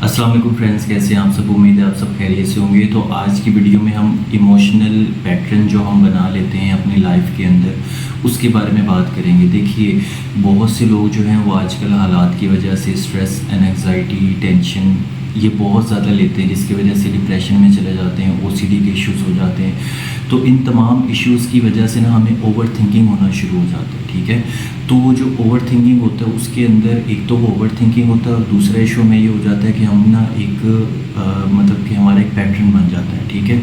अस्सलाम वालेकुम फ्रेंड्स, कैसे हैं आप सब। उम्मीद है आप सब खैरियत से होंगे। तो आज की वीडियो में हम इमोशनल पैटर्न जो हम बना लेते हैं अपनी लाइफ के अंदर उसके बारे में बात करेंगे। देखिए, बहुत से लोग जो हैं वो आजकल हालात की वजह से स्ट्रेस एंजाइटी टेंशन ये बहुत ज़्यादा लेते हैं, जिसकी वजह से डिप्रेशन में चले जाते हैं, ओसीडी के इश्यूज़ हो जाते हैं। तो इन तमाम इश्यूज़ की वजह से ना हमें ओवर थिंकिंग होना शुरू हो जाता है। ठीक है, तो वो जो ओवर थिंकिंग होता है उसके अंदर एक तो वो ओवर थिंकिंग होता है और दूसरा इशू में ये हो जाता है कि हम ना एक मतलब कि हमारा एक पैटर्न बन जाता है। ठीक है,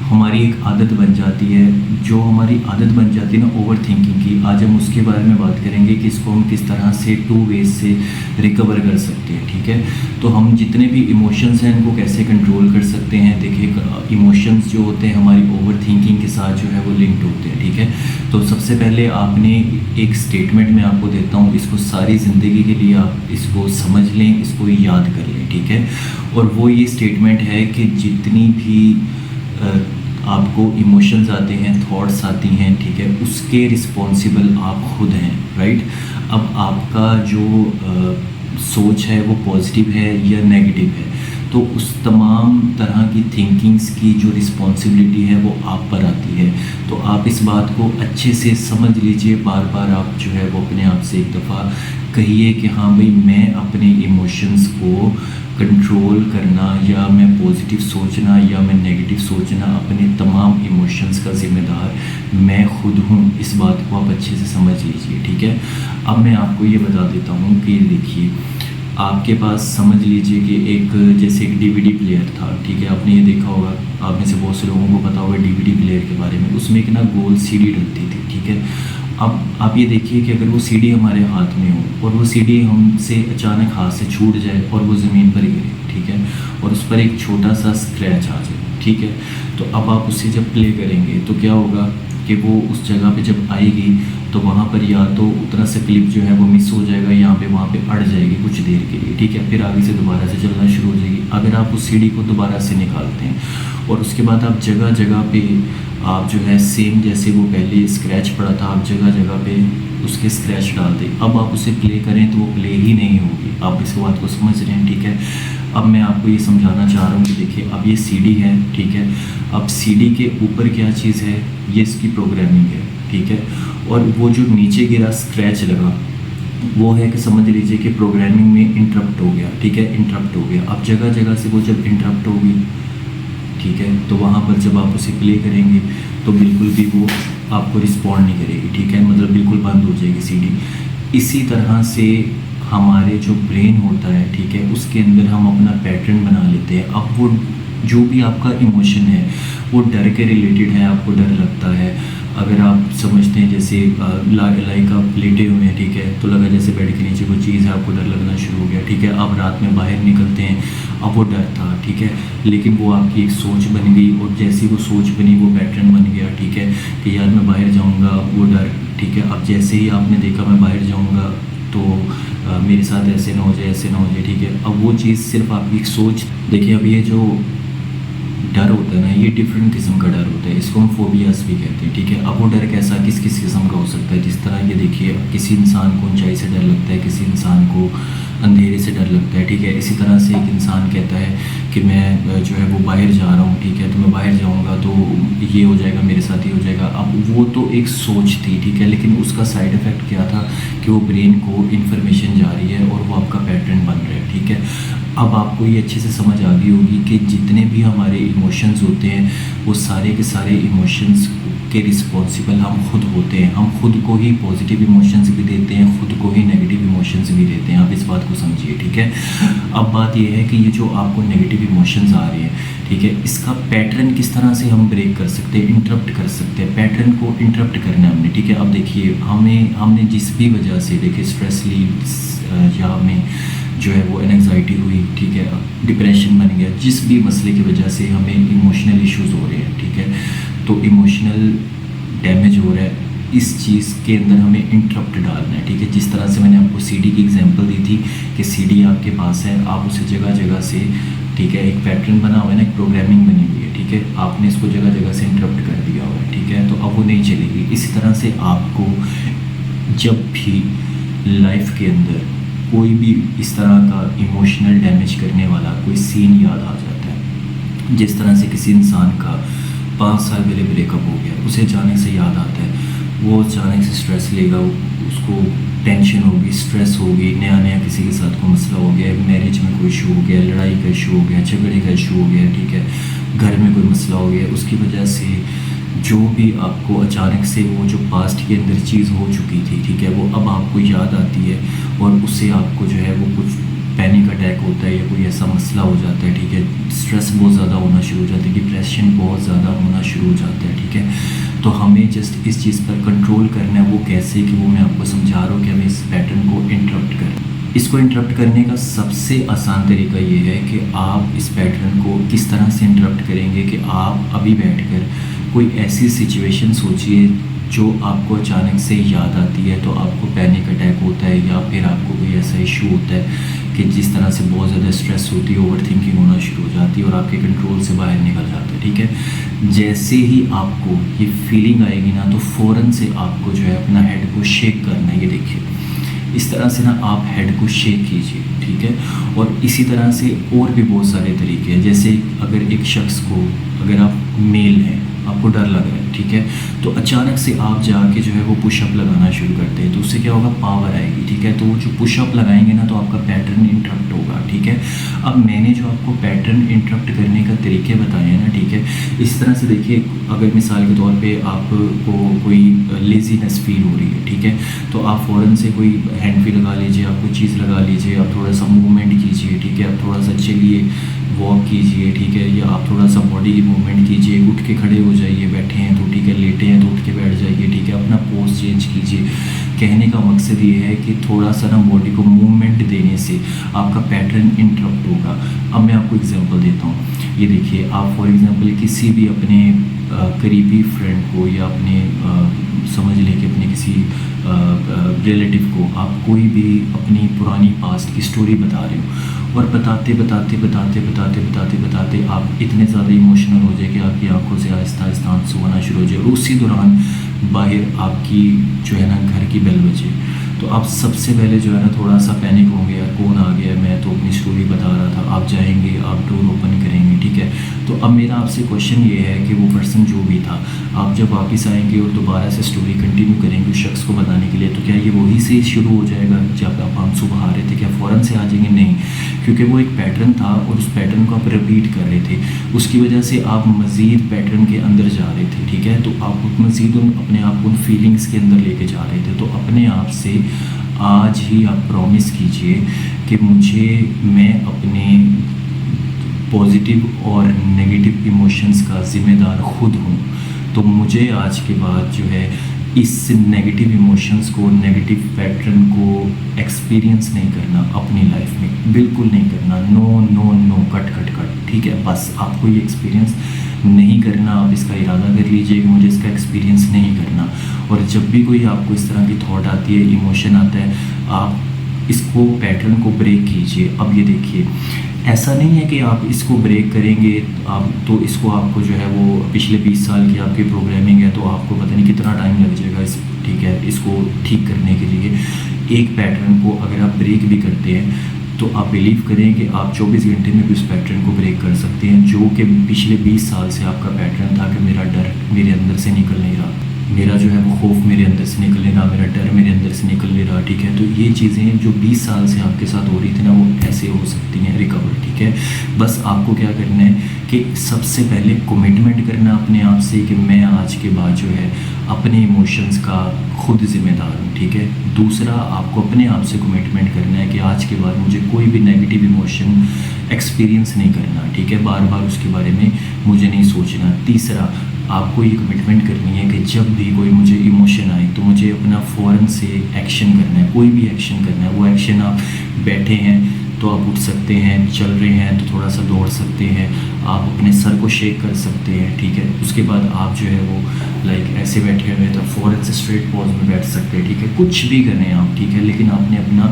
हमारी एक आदत बन जाती है। जो हमारी आदत बन जाती है ना ओवर थिंकिंग की, आज हम उसके बारे में बात करेंगे कि इसको हम किस तरह से 2 वेज से रिकवर कर सकते हैं। ठीक है, तो हम जितने भी इमोशंस हैं इनको कैसे कंट्रोल कर सकते हैं। देखिए, इमोशंस जो होते हैं हमारी ओवर थिंकिंग के साथ जो है वो लिंक्ड होते हैं। ठीक है, तो सबसे पहले आपने एक स्टेटमेंट मैं आपको देता हूँ, इसको सारी ज़िंदगी के लिए आप इसको समझ लें, इसको याद कर लें। ठीक है, और वो ये स्टेटमेंट है कि जितनी भी आपको इमोशंस आते हैं, थॉट्स आती हैं, ठीक है, उसके रिस्पॉन्सिबल आप खुद हैं। राइट, अब आपका जो सोच है वो पॉजिटिव है या नेगेटिव है, तो उस तमाम तरह की थिंकिंग्स की जो रिस्पॉन्सिबिलिटी है वो आप पर आती है। तो आप इस बात को अच्छे से समझ लीजिए। बार बार आप जो है वो अपने आप से एक दफ़ा कहिए कि हाँ भाई, मैं अपने इमोशंस को कंट्रोल करना या मैं पॉजिटिव सोचना या मैं नेगेटिव सोचना, अपने तमाम इमोशंस का ज़िम्मेदार मैं खुद हूँ। इस बात को आप अच्छे से समझ लीजिए। ठीक है, अब मैं आपको ये बता देता हूँ कि देखिए, आपके पास समझ लीजिए कि एक जैसे एक डीवीडी प्लेयर था। ठीक है, आपने ये देखा होगा, आप में से बहुत से लोगों को पता होगा डीवीडी प्लेयर के बारे में। उसमें एक ना गोल सीडी डलती थी। ठीक है, अब आप ये देखिए कि अगर वो सीडी हमारे हाथ में हो और वो सीडी हमसे अचानक हाथ से छूट जाए और वो ज़मीन पर गिरे, ठीक है, और उस पर एक छोटा सा स्क्रैच आ जाए, ठीक है, तो अब आप उससे जब प्ले करेंगे तो क्या होगा कि वो उस जगह पे जब आएगी तो वहाँ पर या तो उतना सा क्लिप जो है वो मिस हो जाएगा, यहाँ पे वहाँ पे अड़ जाएगी कुछ देर के लिए। ठीक है, फिर आगे से दोबारा से चलना शुरू हो जाएगी। अगर आप उस सीडी को दोबारा से निकालते हैं और उसके बाद आप जगह जगह पे आप जो है सेम जैसे वो पहले स्क्रैच पड़ा था, आप जगह जगह पे उसके स्क्रैच डाल दें, अब आप उसे प्ले करें तो वो प्ले ही नहीं होगी। आप इस बात को समझ रहे हैं। ठीक है, अब मैं आपको ये समझाना चाह रहा हूँ कि देखिए, अब ये सीडी है। ठीक है, अब सीडी के ऊपर क्या चीज़ है, ये इसकी प्रोग्रामिंग है। ठीक है, और वो जो नीचे गिरा स्क्रैच लगा वो है कि समझ लीजिए कि प्रोग्रामिंग में इंटरप्ट हो गया। ठीक है, इंटरप्ट हो गया। अब जगह जगह से वो जब इंटरप्ट होगी, ठीक है, तो वहाँ पर जब आप उसे प्ले करेंगे तो बिल्कुल भी वो आपको रिस्पॉन्ड नहीं करेगी। ठीक है, मतलब बिल्कुल बंद हो जाएगी सीडी। इसी तरह से हमारे जो ब्रेन होता है, ठीक है, उसके अंदर हम अपना पैटर्न बना लेते हैं। अब वो जो भी आपका इमोशन है वो डर के रिलेटेड है, आपको डर लगता है। अगर आप समझते हैं जैसे लाइक आप लेटे हुए हैं, ठीक है, तो लगा जैसे बेड के नीचे कोई चीज़ है, आपको डर लगना शुरू हो गया। ठीक है, आप रात में बाहर निकलते हैं, अब वो डर था, ठीक है, लेकिन वो आपकी एक सोच बन गई और जैसी वो सोच बनी वो पैटर्न बन गया। ठीक है, कि यार मैं बाहर जाऊँगा, वो डर। ठीक है, अब जैसे ही आपने देखा मैं बाहर जाऊँगा तो मेरे साथ ऐसे ना हो जाए, ऐसे ना हो जाए। ठीक है, अब वो चीज़ सिर्फ आपकी एक सोच। देखिए, अब ये जो डर होता है ना, ये डिफरेंट किस्म का डर होता है, इसको हम फोबियास भी कहते हैं। ठीक है, अब वो डर कैसा किस किस किस्म का हो सकता है। जिस तरह ये देखिए, किसी इंसान को ऊंचाई से डर लगता है, किसी इंसान को अंधेरे से डर लगता है। ठीक है, इसी तरह से एक इंसान कहता है कि मैं जो है वो बाहर जा रहा हूँ, ठीक है, तो मैं बाहर जाऊँगा तो ये हो जाएगा, मेरे साथ ही हो जाएगा। अब वो तो एक सोच थी, ठीक है, लेकिन उसका साइड इफ़ेक्ट क्या था कि वो ब्रेन को इन्फॉर्मेशन जा रही है और वो आपका पैटर्न बन रहा है। ठीक है, अब आपको ये अच्छे से समझ आ गई होगी कि जितने भी हमारे इमोशंस होते हैं वो सारे के सारे इमोशंस के रिस्पॉन्सिबल हम खुद होते हैं। हम खुद को ही पॉजिटिव इमोशंस भी देते हैं, खुद को ही नेगेटिव इमोशंस भी देते हैं। आप इस बात को समझिए। ठीक है, अब बात यह है कि ये जो आपको नेगेटिव इमोशंस आ रहे हैं, ठीक है, इसका पैटर्न किस तरह से हम ब्रेक कर सकते हैं, इंटरप्ट कर सकते हैं। पैटर्न को इंटरप्ट करना है हमने। ठीक है, अब देखिए, हमने जिस भी वजह से देखिए स्ट्रेस ली या हमें जो है वो एंजाइटी हुई, ठीक है, डिप्रेशन बन गया, जिस भी मसले की वजह से हमें इमोशनल इश्यूज़ हो रहे हैं, ठीक है, तो इमोशनल डैमेज हो रहा है, इस चीज़ के अंदर हमें इंटरप्ट डालना है। ठीक है, जिस तरह से मैंने आपको सीडी की एग्जांपल दी थी कि सीडी आपके पास है, आप उसे जगह जगह से, ठीक है, एक पैटर्न बना हुआ है ना, एक प्रोग्रामिंग बनी हुई है। ठीक है, आपने इसको जगह जगह से इंटरप्ट कर दिया हुआ है। ठीक है, तो अब वो नहीं चलेगी। इसी तरह से आपको जब भी लाइफ के अंदर कोई भी इस तरह का इमोशनल डैमेज करने वाला कोई सीन याद आ जाता है। जिस तरह से किसी इंसान का 5 साल पहले ब्रेकअप हो गया, उसे अचानक से याद आता है, वो अचानक से स्ट्रेस लेगा, उसको टेंशन होगी, स्ट्रेस होगी, नया नया किसी के साथ कोई मसला हो गया, मैरिज में कोई इशू हो गया, लड़ाई का इशू हो गया, झगड़े का इशू हो गया, ठीक है, घर में कोई मसला हो गया, उसकी वजह से जो भी आपको अचानक से वो जो पास्ट के अंदर चीज़ हो चुकी थी, ठीक है, वो अब आपको याद आती है और उससे आपको जो है वो कुछ पैनिक अटैक होता है या कोई ऐसा मसला हो जाता है, ठीक है, स्ट्रेस बहुत ज़्यादा होना शुरू हो जाता है, डिप्रेशन बहुत ज़्यादा होना शुरू हो जाता है, ठीक है। तो हमें जस्ट इस चीज़ पर कंट्रोल करना है। वो कैसे कि वो मैं आपको समझा रहा हूँ कि हमें इस पैटर्न को इंटरप्ट करें। इसको इंटरप्ट करने का सबसे आसान तरीका ये है कि आप इस पैटर्न को किस तरह से इंटरप्ट करेंगे कि आप अभी बैठकर कोई ऐसी सिचुएशन सोचिए जो आपको अचानक से याद आती है, तो आपको पैनिक अटैक होता है या फिर आपको कोई ऐसा इशू होता है कि जिस तरह से बहुत ज़्यादा स्ट्रेस होती है, ओवर थिंकिंग होना शुरू हो जाती है और आपके कंट्रोल से बाहर निकल जाता है, ठीक है। जैसे ही आपको ये फीलिंग आएगी ना, तो फ़ौरन से आपको जो है अपना हेड को शेक करना है। ये देखिए, इस तरह से ना आप हेड को शेक कीजिए, ठीक है। और इसी तरह से और भी बहुत सारे तरीके हैं। जैसे अगर एक शख्स को, अगर आप मेल हैं, आपको डर लग रहा है, ठीक है, तो अचानक से आप जाके जो है वो पुशअप लगाना शुरू करते हैं, तो उससे क्या होगा, पावर आएगी, ठीक है। तो वो जो पुशअप लगाएंगे ना, तो आपका पैटर्न इंटरप्ट होगा, ठीक है। अब मैंने जो आपको पैटर्न इंटरप्ट करने का तरीके बताए हैं ना, ठीक है, इस तरह से देखिए, अगर मिसाल के तौर पे आपको कोई लेजीनेस फील हो रही है, ठीक है, तो आप फ़ौरन से कोई हैंड फील लगा लीजिए, आप कोई चीज़ लगा लीजिए, आप थोड़ा सा मूवमेंट कीजिए, ठीक है, आप थोड़ा सा चलिए, वॉक कीजिए, ठीक है, या आप थोड़ा सा बॉडी की मूवमेंट कीजिए, उठ के खड़े हो जाइए, बैठे हैं तो ठीक है, लेटे हैं तो उठ के बैठ जाइए, ठीक है, अपना पोज चेंज कीजिए। कहने का मकसद ये है कि थोड़ा सा ना बॉडी को मूवमेंट देने से आपका पैटर्न इंटरप्ट होगा। अब मैं आपको एग्जांपल देता हूँ। ये देखिए, आप फॉर एग्जांपल किसी भी अपने करीबी फ्रेंड को या अपने समझ लें कि अपने किसी रिलेटिव को आप कोई भी अपनी पुरानी पास्ट की स्टोरी बता रहे हो और बताते आप इतने ज़्यादा इमोशनल हो जाए कि आपकी आंखों से आहिस्ता आहिस्ता आंसू आना शुरू हो जाए और उसी दौरान बाहर आपकी जो है ना घर की बेल बजे, तो आप सबसे पहले जो है ना थोड़ा सा पैनिक होंगे, यार कौन आ गया, मैं तो अपनी स्टोरी बता रहा था। आप जाएंगे, आप डोर ओपन करेंगे, ठीक है। तो अब मेरा आपसे क्वेश्चन ये है कि वो पर्सन जो भी था, आप जब वापस आएंगे और दोबारा से स्टोरी कंटिन्यू करेंगे उस शख्स को बताने के लिए, तो क्या ये वही से शुरू हो जाएगा जब आप आंसू बहा रहे थे? क्या फ़ौरन से आ जाएंगे? नहीं, क्योंकि वो एक पैटर्न था और उस पैटर्न को आप रिपीट कर रहे थे, उसकी वजह से आप मज़ीद पैटर्न के अंदर जा रहे थे, ठीक है। तो आप मज़ीद अपने आप उन फीलिंग्स के अंदर लेके जा रहे थे। तो अपने आप से आज ही आप प्रॉमिस कीजिए कि मैं अपने पॉजिटिव और नेगेटिव इमोशंस का ज़िम्मेदार खुद हूँ। तो मुझे आज के बाद जो है इस नेगेटिव इमोशंस को, नेगेटिव पैटर्न को एक्सपीरियंस नहीं करना अपनी लाइफ में, बिल्कुल नहीं करना। No no no, cut cut cut, ठीक है। बस आपको ये एक्सपीरियंस नहीं करना, आप इसका इरादा कर लीजिए कि मुझे इसका एक्सपीरियंस नहीं करना। और जब भी कोई आपको इस तरह की थॉट आती है, इमोशन आता है, आप इसको पैटर्न को ब्रेक कीजिए। अब ये देखिए, ऐसा नहीं है कि आप इसको ब्रेक करेंगे आप तो इसको आपको जो है वो पिछले 20 साल की आपकी प्रोग्रामिंग है तो आपको पता नहीं कितना टाइम लग जाएगा इस, ठीक है, इसको ठीक करने के लिए। एक पैटर्न को अगर आप ब्रेक भी करते हैं तो आप बिलीव करें कि आप 24 घंटे में भी उस पैटर्न को ब्रेक कर सकते हैं, जो कि पिछले 20 साल से आपका पैटर्न था कि मेरा डर मेरे अंदर से निकल नहीं रहा, मेरा जो है वो खौफ मेरे अंदर से निकल नहीं रहा, मेरा डर मेरे अंदर से निकल नहीं रहा, ठीक है। तो ये चीज़ें जो 20 साल से आपके साथ हो रही थी ना, वो ऐसे हो सकती हैं रिकवर, ठीक है। बस आपको क्या करना है कि सबसे पहले कमिटमेंट करना अपने आप से कि मैं आज के बाद जो है अपने इमोशंस का खुद ज़िम्मेदार हूँ, ठीक है। दूसरा, आपको अपने आप से कमिटमेंट करना है कि आज के बाद मुझे कोई भी नेगेटिव इमोशन एक्सपीरियंस नहीं करना, ठीक है, बार बार उसके बारे में मुझे नहीं सोचना। तीसरा, आपको ये कमिटमेंट करनी है कि जब भी कोई मुझे इमोशन आए तो मुझे अपना फ़ौरन से एक्शन करना है, कोई भी एक्शन करना है। वो एक्शन, आप बैठे हैं तो आप उठ सकते हैं, चल रहे हैं तो थोड़ा सा दौड़ सकते हैं, आप अपने सर को शेक कर सकते हैं, ठीक है। उसके बाद आप जो है वो लाइक ऐसे बैठे हुए तो फ़ौरन से स्ट्रेट पोज में बैठ सकते हैं, ठीक है। कुछ भी करें आप, ठीक है, लेकिन आपने अपना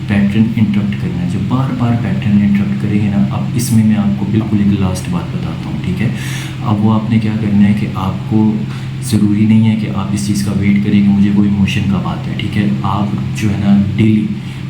पैटर्न इंटरप्ट करना है। जब बार बार पैटर्न इंटरप्ट करेंगे ना, अब इसमें मैं आपको बिल्कुल एक लास्ट बात बताता हूँ, ठीक है। अब वो आपने क्या करना है कि आपको ज़रूरी नहीं है कि आप इस चीज़ का वेट करें कि मुझे कोई इमोशन कब आता है, ठीक है। आप जो है ना डेली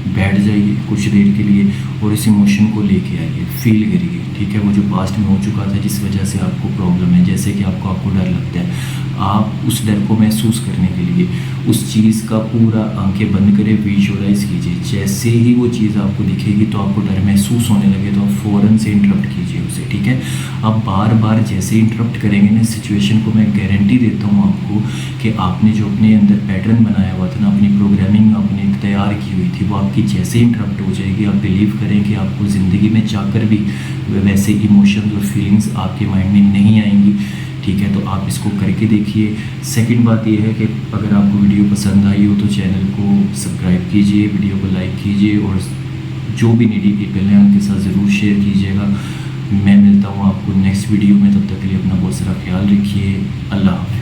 बैठ जाइए कुछ देर के लिए और इस इमोशन को लेके आइए, फील करिए, ठीक है। वो जो पास्ट में हो चुका था जिस वजह से आपको प्रॉब्लम है, जैसे कि आपको डर लगता है, आप उस डर को महसूस करने के लिए उस चीज़ का पूरा आंखें बंद करें, विजुअलाइज कीजिए। जैसे ही वो चीज़ आपको दिखेगी तो आपको डर महसूस होने लगे तो आप फ़ौरन से इंटरप्ट कीजिए उसे, ठीक है। आप बार बार जैसे इंटरप्ट करेंगे ना सिचुएशन को, मैं गारंटी देता हूँ आपको कि आपने जो अपने अंदर पैटर्न बनाया हुआ था ना, अपनी प्रोग्रामिंग आपने तैयार की हुई थी, वो आपकी जैसे इंटरप्ट हो जाएगी। आप बिलीव करें कि आपको ज़िंदगी में चाहकर भी वैसे इमोशंस और फीलिंग्स आपके माइंड में नहीं आएंगी, ठीक है। तो आप इसको करके देखिए। सेकंड बात ये है कि अगर आपको वीडियो पसंद आई हो तो चैनल को सब्सक्राइब कीजिए, वीडियो को लाइक कीजिए और जो भी नीडी पीपल हैं उनके साथ ज़रूर शेयर कीजिएगा। मैं मिलता हूँ आपको नेक्स्ट वीडियो में, तब तक के लिए अपना बहुत सारा ख्याल रखिए। अल्लाह हाफ़िज़।